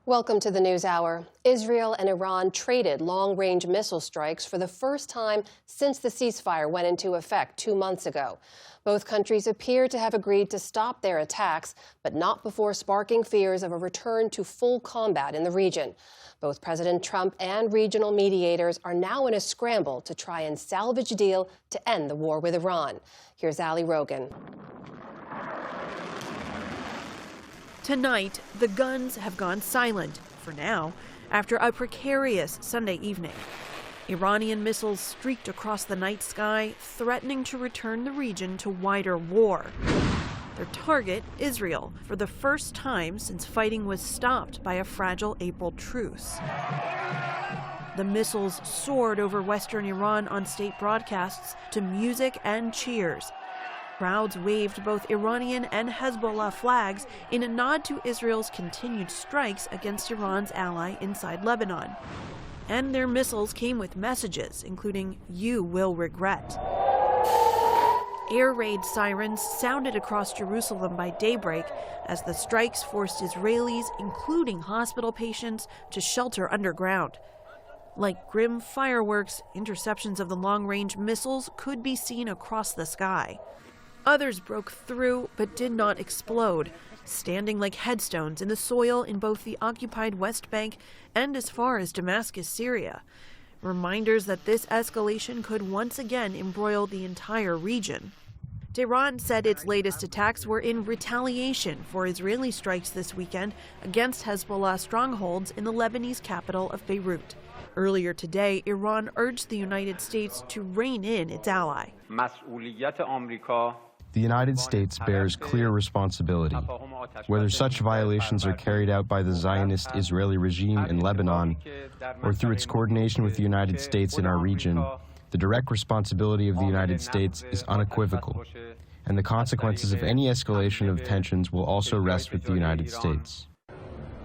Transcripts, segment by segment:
Welcome to the News Hour. Israel and Iran traded long-range missile strikes for the first time since the ceasefire went into effect 2 months ago. Both countries appear to have agreed to stop their attacks, but not before sparking fears of a return to full combat in the region. Both President Trump and regional mediators are now in a scramble to try and salvage a deal to end the war with Iran. Here's Rogin. Tonight, the guns have gone silent, for now, after a precarious Sunday evening. Iranian missiles streaked across the night sky, threatening to return the region to wider war. Their target, Israel, for the first time since fighting was stopped by a fragile April truce. The missiles soared over western Iran on state broadcasts to music and cheers. Crowds waved both Iranian and Hezbollah flags in a nod to Israel's continued strikes against Iran's ally inside Lebanon. And their missiles came with messages, including, "You will regret." Air raid sirens sounded across Jerusalem by daybreak as the strikes forced Israelis, including hospital patients, to shelter underground. Like grim fireworks, interceptions of the long-range missiles could be seen across the sky. Others broke through but did not explode, standing like headstones in the soil in both the occupied West Bank and as far as Damascus, Syria. Reminders that this escalation could once again embroil the entire region. Tehran said its latest attacks were in retaliation for Israeli strikes this weekend against Hezbollah strongholds in the Lebanese capital of Beirut. Earlier today, Iran urged the United States to rein in its ally. The United States bears clear responsibility. Whether such violations are carried out by the Zionist Israeli regime in Lebanon or through its coordination with the United States in our region, the direct responsibility of the United States is unequivocal, and the consequences of any escalation of tensions will also rest with the United States.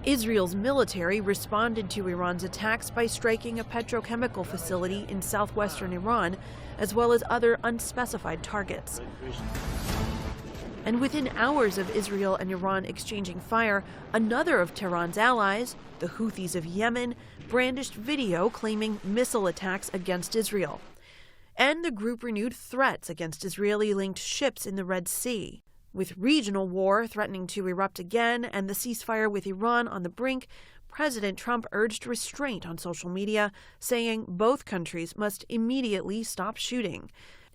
Israel's military responded to Iran's attacks by striking a petrochemical facility in southwestern Iran, as well as other unspecified targets. And within hours of Israel and Iran exchanging fire, another of Tehran's allies, the Houthis of Yemen, brandished video claiming missile attacks against Israel. And the group renewed threats against Israeli-linked ships in the Red Sea. With regional war threatening to erupt again and the ceasefire with Iran on the brink, President Trump urged restraint on social media, saying both countries must immediately stop shooting,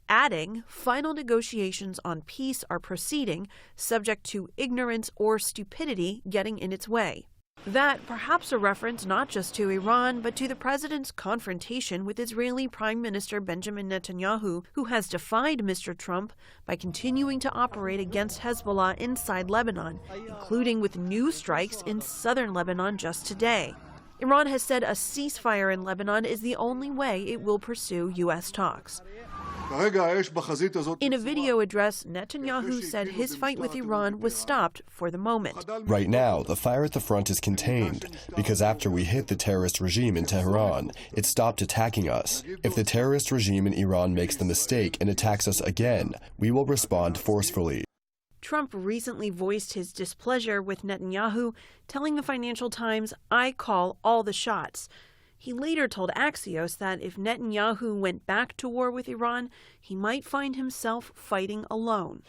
adding final negotiations on peace are proceeding, subject to ignorance or stupidity getting in its way. That perhaps a reference not just to Iran, but to the president's confrontation with Israeli Prime Minister Benjamin Netanyahu, who has defied Mr. Trump by continuing to operate against Hezbollah inside Lebanon, including with new strikes in southern Lebanon just today. Iran has said a ceasefire in Lebanon is the only way it will pursue U.S. talks. In a video address, Netanyahu said his fight with Iran was stopped for the moment. Right now, the fire at the front is contained because after we hit the terrorist regime in Tehran, it stopped attacking us. If the terrorist regime in Iran makes the mistake and attacks us again, we will respond forcefully. Trump recently voiced his displeasure with Netanyahu, telling the Financial Times, "I call all the shots." He later told Axios that if Netanyahu went back to war with Iran, he might find himself fighting alone.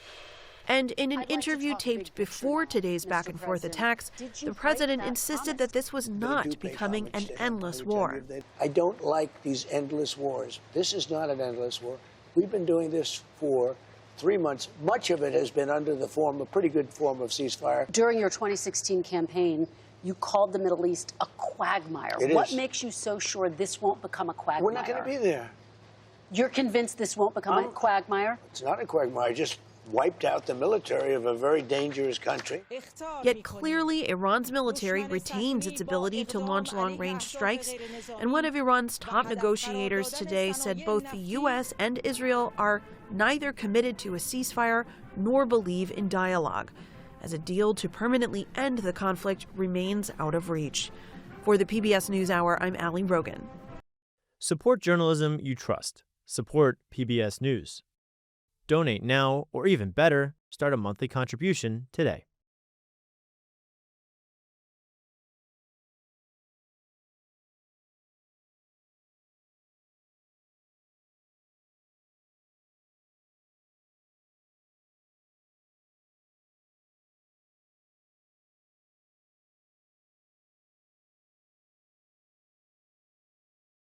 And in an interview taped before today's back-and-forth attacks, the president insisted that this was not becoming an endless war. I don't like these endless wars. This is not an endless war. We've been doing this for 3 months. Much of it has been under the form, a pretty good form of ceasefire. During your 2016 campaign, you called the Middle East a quagmire. What makes you so sure this won't become a quagmire? We're not going to be there. You're convinced this won't become a quagmire? It's not a quagmire. Just wiped out the military of a very dangerous country. Yet clearly, Iran's military retains its ability to launch long-range strikes, and one of Iran's top negotiators today said both the U.S. and Israel are neither committed to a ceasefire nor believe in dialogue, as a deal to permanently end the conflict remains out of reach. For the PBS News Hour, I'm Rogin. Support journalism you trust. Support PBS News. Donate now, or even better, start a monthly contribution today.